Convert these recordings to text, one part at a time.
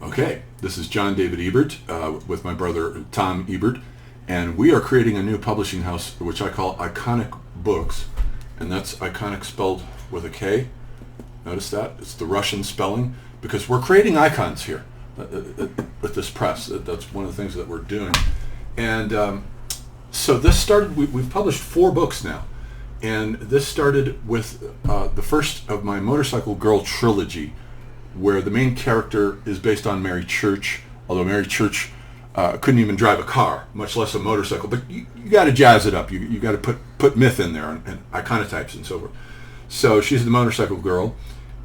Okay, this is John David Ebert with my brother Tom Ebert, and we are creating a new publishing house which I call Ikonic Books, and that's Ikonic spelled with a K. Notice that? It's the Russian spelling, because we're creating icons here with this press. That's one of the things that we're doing. And so this started, we've published 4 books now, and this started with the first of my Motorcycle Girl trilogy, where the main character is based on Mary Church, although Mary Church couldn't even drive a car, much less a motorcycle. But you got to jazz it up. You got to put myth in there and iconotypes and so forth. So she's the Motorcycle Girl,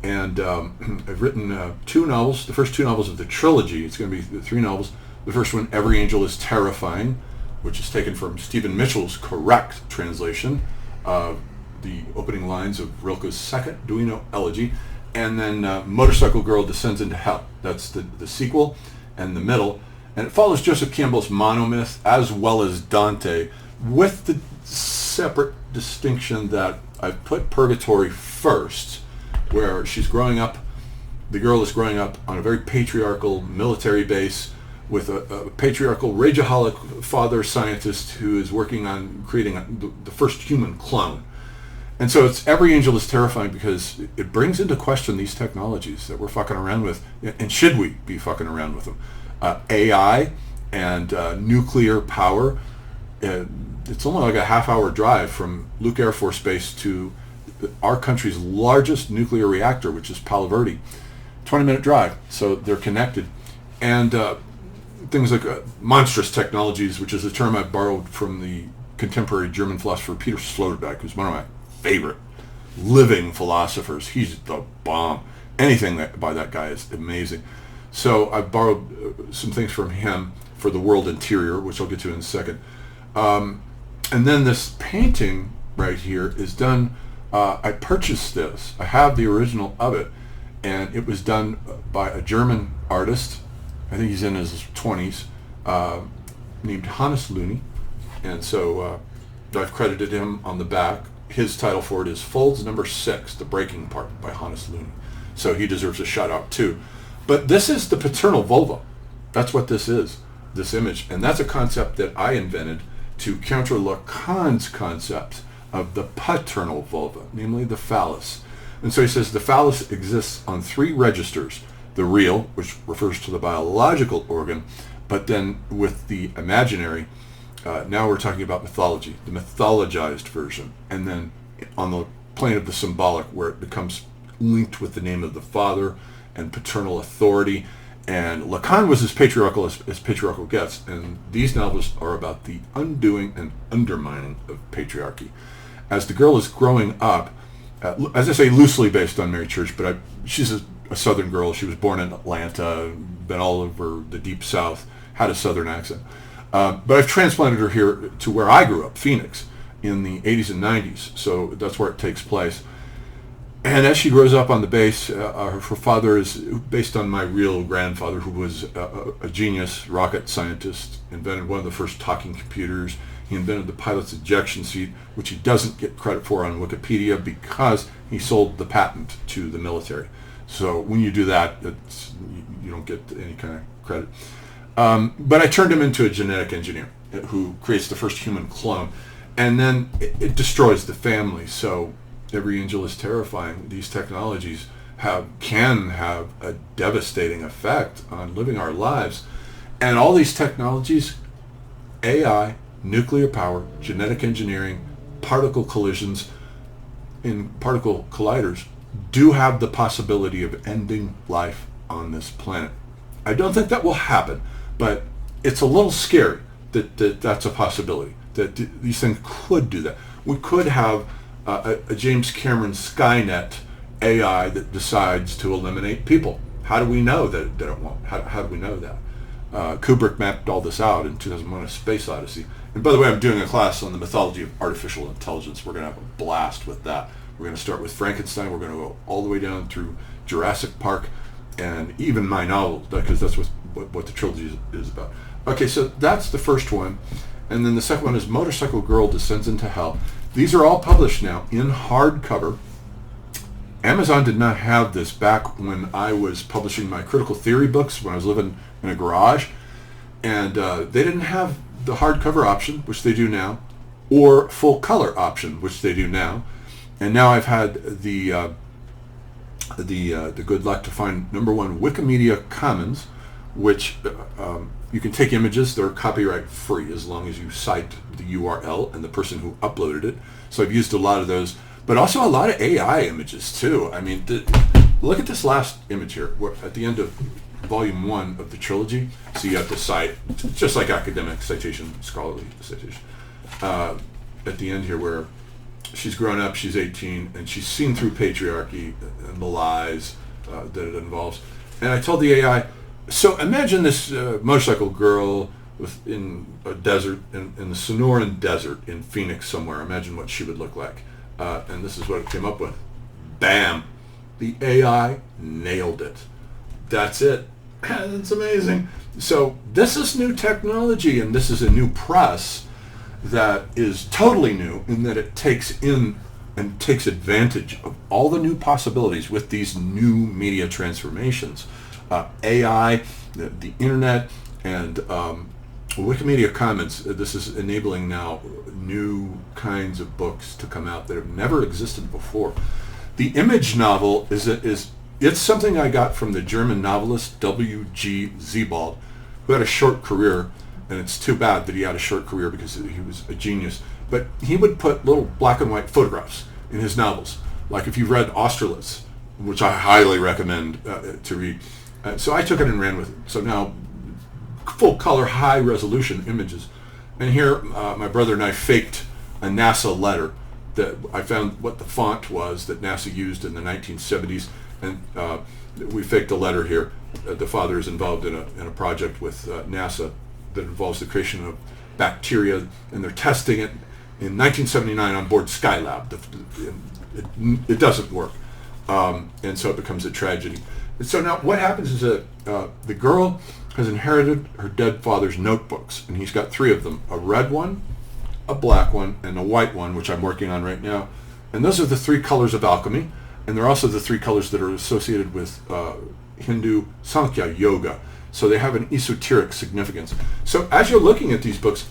and I've written 2 novels, the first 2 novels of the trilogy. It's going to be 3 novels. The first one, Every Angel is Terrifying, which is taken from Stephen Mitchell's correct translation of the opening lines of Rilke's second Duino elegy. And then Motorcycle Girl Descends into Hell. That's the sequel and the middle. And it follows Joseph Campbell's monomyth as well as Dante, with the separate distinction that I've put Purgatory first, where she's growing up, the girl is growing up on a very patriarchal military base with a patriarchal rageaholic father scientist who is working on creating the first human clone. And so it's Every Angel is Terrifying because it brings into question these technologies that we're fucking around with, and should we be fucking around with them? AI and nuclear power. It's only like a half-hour drive from Luke Air Force Base to our country's largest nuclear reactor, which is Palo Verde. 20-minute drive, so they're connected. And things like monstrous technologies, which is a term I borrowed from the contemporary German philosopher Peter Sloterdijk, who's one of my favorite living philosophers. He's the bomb. Anything by that guy is amazing. So I borrowed some things from him for the world interior, which I'll get to in a second. And then this painting right here is done. I purchased this. I have the original of it, and it was done by a German artist. I think he's in his 20s, named Hannes Looney. And so I've credited him on the back. His title for it is Folds Number 6, The Breaking Part by Hannes Looney. So he deserves a shout out too. But this is the paternal vulva. That's what this is, this image. And that's a concept that I invented to counter Lacan's concept of the paternal vulva, namely the phallus. And so he says the phallus exists on 3 registers. The real, which refers to the biological organ, but then with the imaginary, now we're talking about mythology, the mythologized version, and then on the plane of the symbolic, where it becomes linked with the name of the father and paternal authority. And Lacan was as patriarchal as patriarchal gets, and these novels are about the undoing and undermining of patriarchy. As the girl is growing up, as I say, loosely based on Mary Church, but she's a Southern girl. She was born in Atlanta, been all over the Deep South, had a Southern accent. But I've transplanted her here to where I grew up, Phoenix, in the 80s and 90s. So that's where it takes place. And as she grows up on the base, her father is based on my real grandfather, who was a genius rocket scientist, invented one of the first talking computers. He invented the pilot's ejection seat, which he doesn't get credit for on Wikipedia because he sold the patent to the military. So when you do that, you don't get any kind of credit. But I turned him into a genetic engineer who creates the first human clone, and then it destroys the family. So Every Angel is Terrifying. These technologies can have a devastating effect on living our lives. And all these technologies, AI, nuclear power, genetic engineering, particle collisions in particle colliders, do have the possibility of ending life on this planet. I don't think that will happen, but it's a little scary that that's a possibility, that these things could do that. We could have a James Cameron Skynet AI that decides to eliminate people. How do we know that it won't? How do we know that? Kubrick mapped all this out in 2001: A Space Odyssey. And by the way, I'm doing a class on the mythology of artificial intelligence. We're going to have a blast with that. We're going to start with Frankenstein. We're going to go all the way down through Jurassic Park, and even my novel, because that's what the trilogy is about. Okay, so that's the first one. And then the second one is Motorcycle Girl Descends into Hell. These are all published now in hardcover, Amazon did not have this back when I was publishing my critical theory books, when I was living in a garage. And they didn't have the hardcover option, which they do now, or full color option, which they do now. And now I've had the good luck to find number one, Wikimedia Commons, which you can take images. They're copyright free as long as you cite the URL and the person who uploaded it. So I've used a lot of those, but also a lot of AI images too. I mean, look at this last image here. We're at the end of volume 1 of the trilogy. So you have to cite, just like academic citation, scholarly citation. At the end here where she's grown up, she's 18, and she's seen through patriarchy and the lies that it involves. And I told the AI, so imagine this motorcycle girl in a desert, in the Sonoran Desert in Phoenix somewhere. Imagine what she would look like. And this is what it came up with. Bam! The AI nailed it. That's it. It's amazing. So this is new technology, and this is a new press that is totally new in that it takes in and takes advantage of all the new possibilities with these new media transformations. AI, the internet, and Wikimedia Commons. This is enabling now new kinds of books to come out that have never existed before. The image novel it's something I got from the German novelist W.G. Sebald, who had a short career, and it's too bad that he had a short career because he was a genius. But he would put little black and white photographs in his novels. Like if you've read Astral, which I highly recommend to read. So I took it and ran with it. So now, full color, high resolution images. And here, my brother and I faked a NASA letter that I found what the font was that NASA used in the 1970s. And we faked a letter here. The father is involved in a project with NASA that involves the creation of bacteria, and they're testing it in 1979 on board Skylab. It doesn't work, and so it becomes a tragedy. And so now what happens is that the girl has inherited her dead father's notebooks, and he's got 3 of them, a red one, a black one, and a white one, which I'm working on right now. And those are the 3 colors of alchemy, and they're also the 3 colors that are associated with Hindu Sankhya yoga. So they have an esoteric significance. So as you're looking at these books,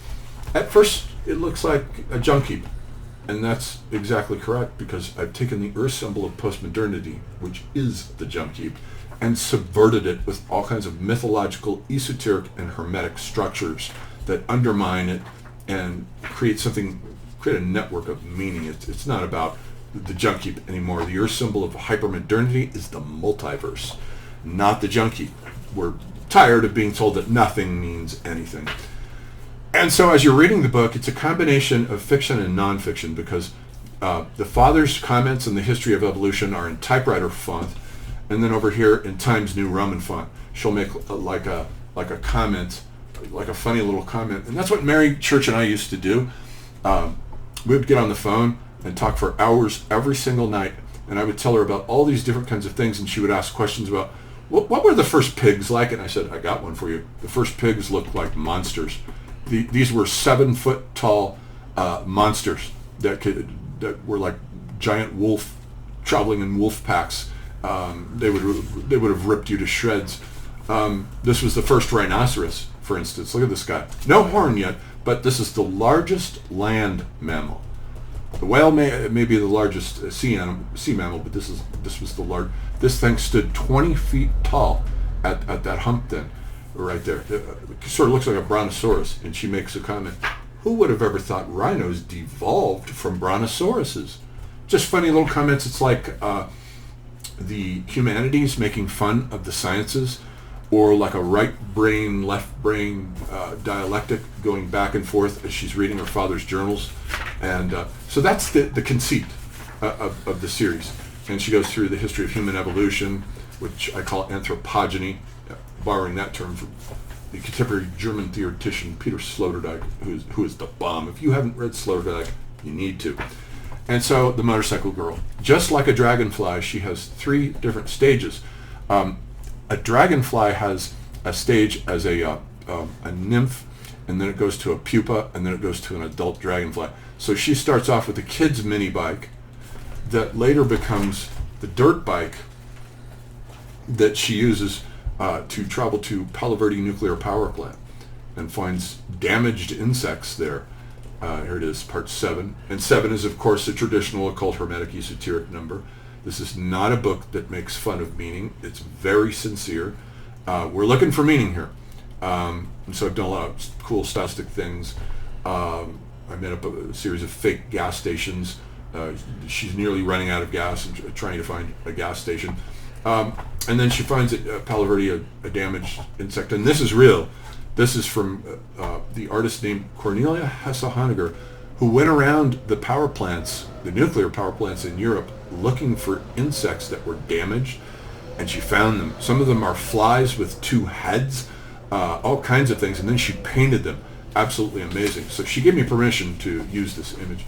at first it looks like a junk heap. And that's exactly correct, because I've taken the earth symbol of postmodernity, which is the junk heap, and subverted it with all kinds of mythological, esoteric, and hermetic structures that undermine it and create a network of meaning. It's not about the junk heap anymore. The earth symbol of hypermodernity is the multiverse, not the junk heap. We're tired of being told that nothing means anything. And so as you're reading the book, it's a combination of fiction and nonfiction, because the father's comments on the history of evolution are in typewriter font, and then over here in Times New Roman font, she'll make like a comment, like a funny little comment. And that's what Mary Church and I used to do. We would get on the phone and talk for hours every single night, and I would tell her about all these different kinds of things, and she would ask questions about, what were the first pigs like? And I said, I got one for you. The first pigs looked like monsters. These were 7-foot tall monsters that were like giant wolf, traveling in wolf packs. They would have ripped you to shreds. This was the first rhinoceros, for instance. Look at this guy. No horn yet, but this is the largest land mammal. The whale may be the largest sea mammal, but this was the large. This thing stood 20 feet tall at that hump then, right there. It sort of looks like a brontosaurus, and she makes a comment. Who would have ever thought rhinos devolved from brontosauruses? Just funny little comments. It's like the humanities making fun of the sciences, or like a right brain, left brain dialectic going back and forth as she's reading her father's journals. And so that's the conceit of the series. And she goes through the history of human evolution, which I call anthropogeny, borrowing that term from the contemporary German theoretician Peter Sloterdijk, who is the bomb. If you haven't read Sloterdijk, you need to. And so the motorcycle girl, just like a dragonfly, she has 3 different stages. A dragonfly has a stage as a nymph, and then it goes to a pupa, and then it goes to an adult dragonfly. So she starts off with a kid's mini bike that later becomes the dirt bike that she uses to travel to Palo Verde nuclear power plant and finds damaged insects there. Here it is, part 7. And 7 is, of course, a traditional occult hermetic esoteric number. This is not a book that makes fun of meaning. It's very sincere. We're looking for meaning here. And so I've done a lot of cool stylistic things. I made up a series of fake gas stations. She's nearly running out of gas and trying to find a gas station. And then she finds at Palo Verde a damaged insect. And this is real. This is from the artist named Cornelia Hesse-Honegger, who went around the power plants, the nuclear power plants in Europe, looking for insects that were damaged, and she found them. Some of them are flies with 2 heads, all kinds of things, and then she painted them. Absolutely amazing. So she gave me permission to use this image.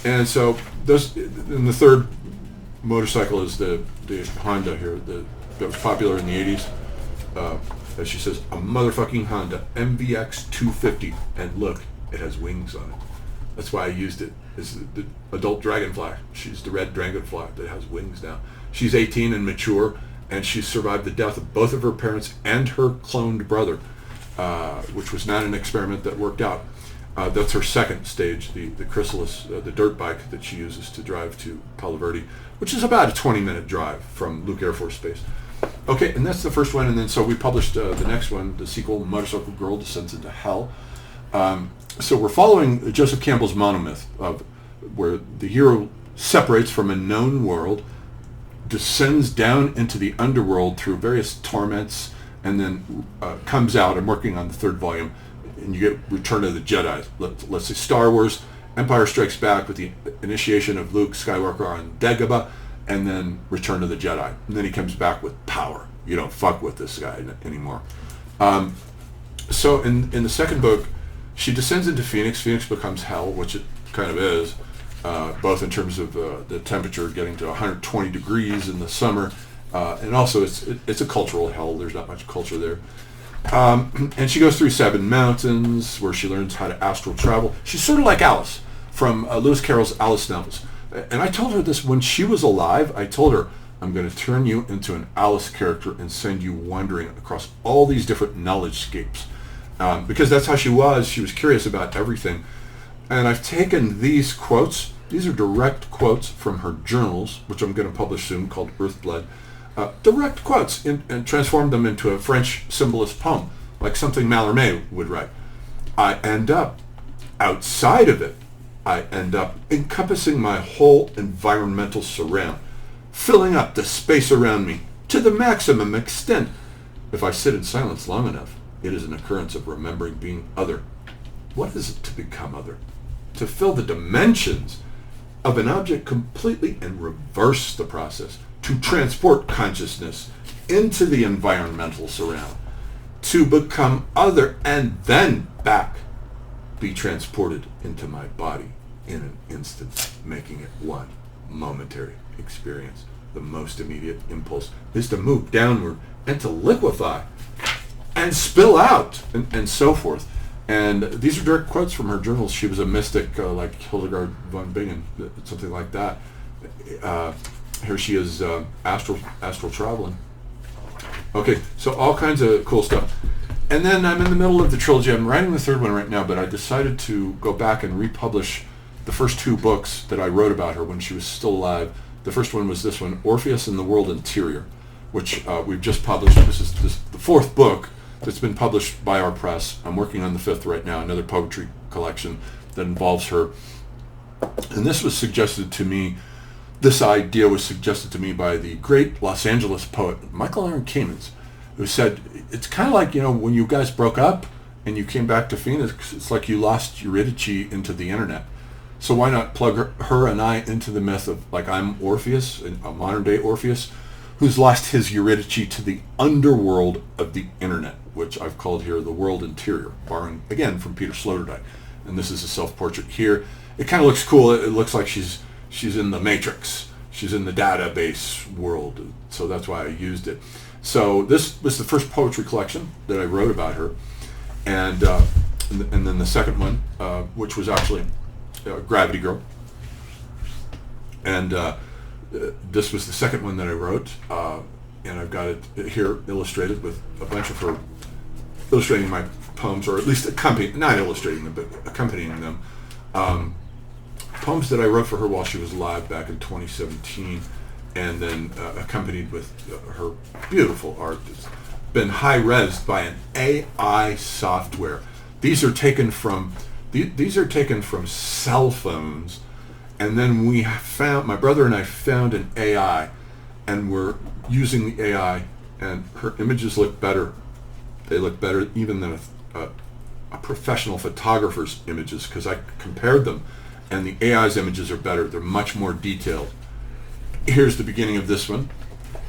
And so and the third motorcycle is the Honda here, that was popular in the 80s. As she says, a motherfucking Honda MVX 250, and look, it has wings on it. That's why I used it. It's the adult Dragonfly. She's the red Dragonfly that has wings now. She's 18 and mature, and she's survived the death of both of her parents and her cloned brother, which was not an experiment that worked out. That's her second stage, the Chrysalis, the dirt bike that she uses to drive to Palo Verde, which is about a 20-minute drive from Luke Air Force Base. Okay, and that's the first one, and then so we published the next one, the sequel, Motorcycle Girl Descends into Hell. So we're following Joseph Campbell's monomyth of where the hero separates from a known world, descends down into the underworld through various torments, and then comes out. I'm working on the 3rd volume, and you get Return of the Jedi. Let's say Star Wars, Empire Strikes Back with the initiation of Luke Skywalker on Dagobah, and then Return of the Jedi. And then he comes back with power. You don't fuck with this guy anymore. So in the second book, she descends into Phoenix. Phoenix becomes hell, which it kind of is, both in terms of the temperature getting to 120 degrees in the summer, and also it's a cultural hell. There's not much culture there. And she goes through 7 mountains where she learns how to astral travel. She's sort of like Alice from Lewis Carroll's Alice novels. And I told her this when she was alive. I told her, I'm going to turn you into an Alice character and send you wandering across all these different knowledge-scapes. Because that's how she was. She was curious about everything. And I've taken these quotes. These are direct quotes from her journals, which I'm going to publish soon, called Earthblood. Direct quotes, and transformed them into a French symbolist poem, like something Mallarmé would write. I end up outside of it. I end up encompassing my whole environmental surround, filling up the space around me to the maximum extent. If I sit in silence long enough, it is an occurrence of remembering being other. What is it to become other? To fill the dimensions of an object completely and reverse the process. To transport consciousness into the environmental surround. To become other and then back. Be transported into my body in an instant, making it one momentary experience. The most immediate impulse is to move downward and to liquefy and spill out, and so forth. And these are direct quotes from her journals. She was a mystic like Hildegard von Bingen, something like that. Here she is, astral traveling. Okay, so all kinds of cool stuff. And then I'm in the middle of the trilogy. I'm writing the 3rd one right now, but I decided to go back and republish the first 2 books that I wrote about her when she was still alive. The first one was this one, Orpheus and the World Interior, which we've just published. This is the 4th book that's been published by our press. I'm working on the 5th right now, another poetry collection that involves her. And this was suggested to me, this idea was suggested to me by the great Los Angeles poet, Michael Aaron Kamens, who said, it's kind of like, when you guys broke up and you came back to Phoenix, it's like you lost Eurydice into the internet. So why not plug her and I into the myth of, like, I'm Orpheus, a modern-day Orpheus, who's lost his Eurydice to the underworld of the internet, which I've called here the world interior, borrowing, again, from Peter Sloterdijk. And this is a self-portrait here. It kind of looks cool. It looks like she's in the Matrix. She's in the database world. So that's why I used it. So this was the first poetry collection that I wrote about her. And then the second one, which was actually Gravity Girl. And This was the second one that I wrote, and I've got it here illustrated with a bunch of her illustrating my poems, or at least not illustrating them, but accompanying them. Poems that I wrote for her while she was alive back in 2017, and then accompanied with her beautiful art that's been high-resed by an AI software. These are taken from cell phones, and then my brother and I found an AI, and we're using the AI, and her images look better. They look better even than a professional photographer's images, because I compared them, and the AI's images are better. They're much more detailed. Here's the beginning of this one,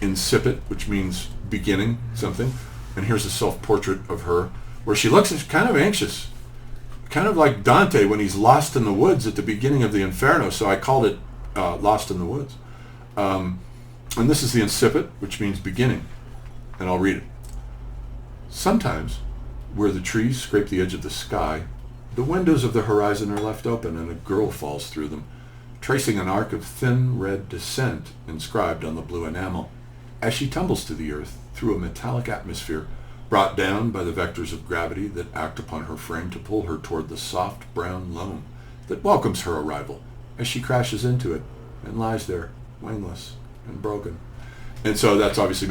incipit, which means beginning something, and here's a self-portrait of her where she looks kind of anxious, kind of like Dante when he's lost in the woods at the beginning of the Inferno, so I called it Lost in the Woods. And this is the incipit, which means beginning, and I'll read it. Sometimes, where the trees scrape the edge of the sky, the windows of the horizon are left open and a girl falls through them, tracing an arc of thin red descent inscribed on the blue enamel, as she tumbles to the earth through a metallic atmosphere, brought down by the vectors of gravity that act upon her frame to pull her toward the soft brown loam that welcomes her arrival as she crashes into it and lies there, wingless and broken. And so that's obviously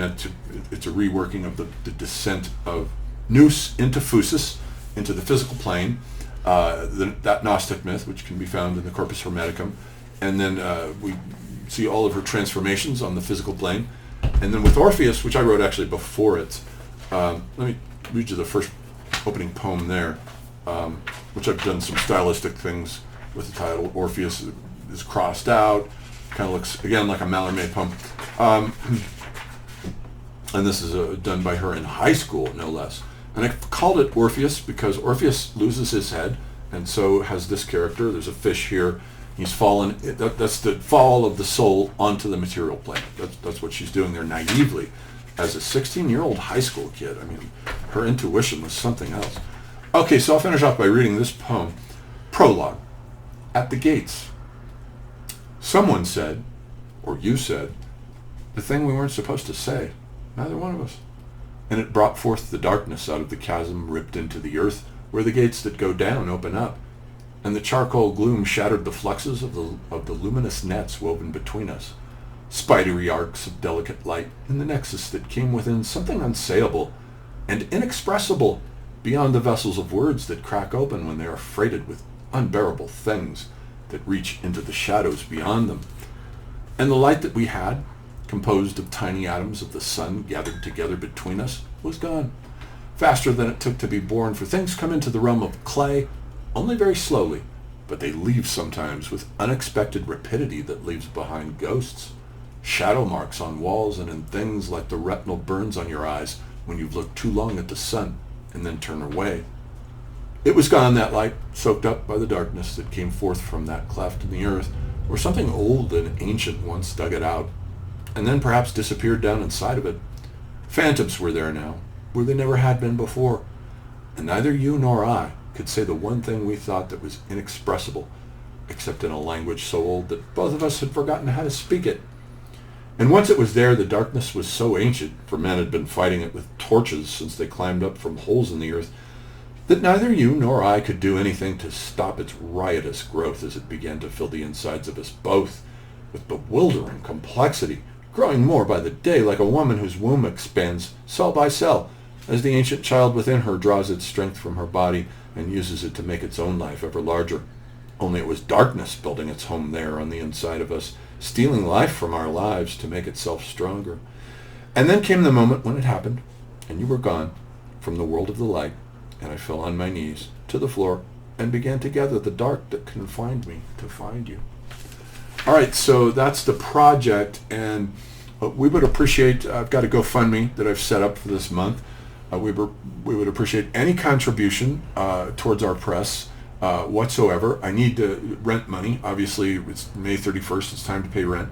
it's a reworking of the descent of nous into physis, into the physical plane, that Gnostic myth, which can be found in the Corpus Hermeticum. And then we see all of her transformations on the physical plane. And then with Orpheus, which I wrote actually before it, let me read you the first opening poem there, which I've done some stylistic things with the title. Orpheus is crossed out, kind of looks, again, like a Mallarmé poem. And this is done by her in high school, no less. And I called it Orpheus because Orpheus loses his head, and so has this character. There's a fish here. He's fallen. That's the fall of the soul onto the material plane. That's what she's doing there naively. As a 16-year-old high school kid, I mean, her intuition was something else. Okay, so I'll finish off by reading this poem. Prologue. At the gates. Someone said, or you said, the thing we weren't supposed to say. Neither one of us. And it brought forth the darkness out of the chasm ripped into the earth, where the gates that go down open up. And the charcoal gloom shattered the fluxes of the luminous nets woven between us. Spidery arcs of delicate light in the nexus that came within something unsayable and inexpressible beyond the vessels of words that crack open when they are freighted with unbearable things that reach into the shadows beyond them. And the light that we had, composed of tiny atoms of the sun gathered together between us, was gone, faster than it took to be born, for things come into the realm of clay only very slowly, but they leave sometimes with unexpected rapidity that leaves behind ghosts, shadow marks on walls and in things like the retinal burns on your eyes when you've looked too long at the sun and then turn away. It was gone, that light, soaked up by the darkness that came forth from that cleft in the earth, where something old and ancient once dug it out, and then perhaps disappeared down inside of it. Phantoms were there now, where they never had been before, and neither you nor I could say the one thing we thought that was inexpressible, except in a language so old that both of us had forgotten how to speak it. And once it was there, the darkness was so ancient, for men had been fighting it with torches since they climbed up from holes in the earth, that neither you nor I could do anything to stop its riotous growth as it began to fill the insides of us both with bewildering complexity, growing more by the day like a woman whose womb expands cell by cell as the ancient child within her draws its strength from her body and uses it to make its own life ever larger. Only it was darkness building its home there on the inside of us, stealing life from our lives to make itself stronger. And then came the moment when it happened, and you were gone from the world of the light, and I fell on my knees to the floor and began to gather the dark that confined me to find you. All right, so that's the project, and we would appreciate, I've got a GoFundMe that I've set up for this month. We would appreciate any contribution towards our press whatsoever. I need rent money. Obviously, it's May 31st. It's time to pay rent.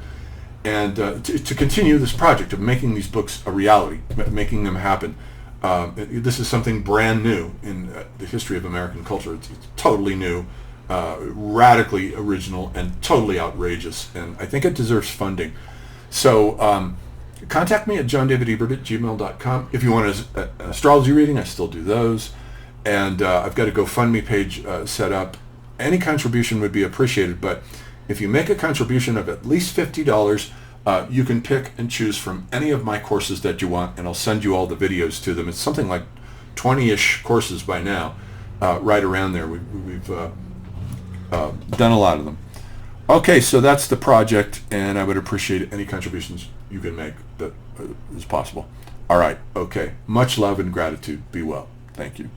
And to continue this project of making these books a reality, making them happen. This is something brand new in the history of American culture. It's totally new, radically original, and totally outrageous. And I think it deserves funding. So contact me at johndavidebert@gmail.com. If you want an astrology reading, I still do those. And I've got a GoFundMe page set up. Any contribution would be appreciated, but if you make a contribution of at least $50, you can pick and choose from any of my courses that you want, and I'll send you all the videos to them. It's something like 20-ish courses by now, right around there. We've done a lot of them. Okay, so that's the project, and I would appreciate any contributions you can make that is possible. All right, okay. Much love and gratitude. Be well. Thank you.